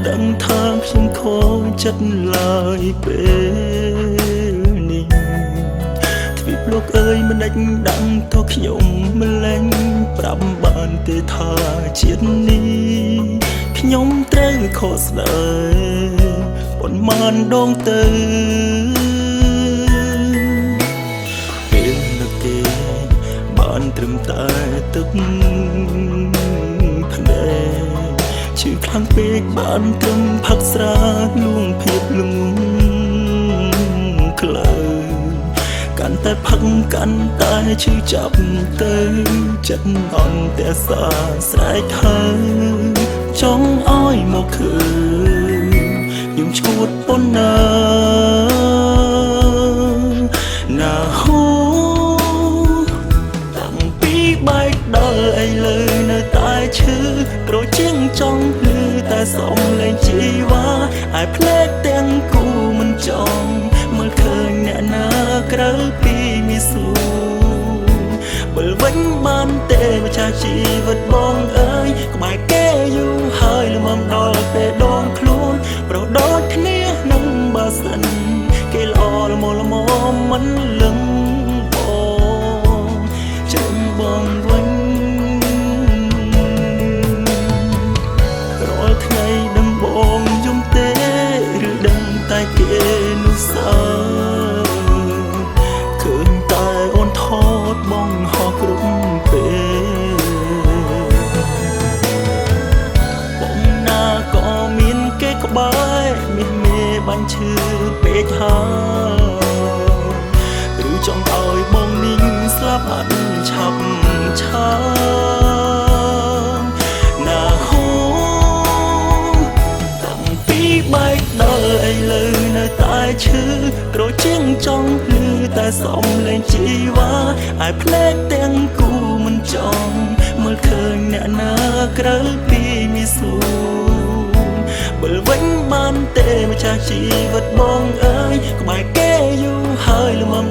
ដឹងថាខ្ញុំខូចចិត្តឡើយពេលនេះទ្វីបលោកអើយមិនដេចដឹងទៅខ្ញុំមិនលែងប្រាប់បានទេថាជាតិនេះខ្ញុំត្រូវខកស្ដាយប៉ុន្មានដងទៅពេលនឹកគេបានត្រឹមតែទឹកភ្នែកឈឺខ្លាំងពេកបានត្រឹមផឹកស្រាលួងភាពល្ងងក្លៅកាន់តែផឹកកាន់តែឈឺចាប់ទៅចិត្តអន់តែសាស្រែកហើយចង់ឲ្យមកឃើញខ្ញុំឈួតប៉ុណ្ណាណាហូតាំងពីបែកដល់ឥឡូវនៅតែឈឺក្រជាងចង់លឺតែសំឡេងជីវ៉ាឲ្យភ្លេចទាំងគូមិនចង់មើលឃើញអ្នកណាក្រៅពីមីស៊ូវិលវិញបានទេម្ចាស់ជីវិតបងអើយក្បែរគេយូរហើយល្មមដល់ពេលដងខ្លួនប្រដូចគ្នានឹងបើសិនគេល្អល្មមមិនលឹងបងចាំបងវិញរាល់ថ្ងៃដំបងយំទេឬដឹងតែគេនោះសើឃើញតែអូនថតបងហោះគ្រប់ពេលបងណាក៏មានគេក្បែរមានមេបាញ់ឈឺពេកហើយឬចង់ឲ្យបងនីងស្លាប់អត់ឆាប់ឆាណាហូតាំងពីបែកដល់ឥឡូវនៅតែឈឺក្រជាងចង់លឺតែសំឡេងជីវ៉ាឲ្យភ្លេចទាំងគូមិនចង់មើលឃើញអ្នកណាក្រៅពីមីស៊ូវិលវិញបានទេម្ចាស់ជីវិតបងអើយក្បែរគេយូរហើយល្មម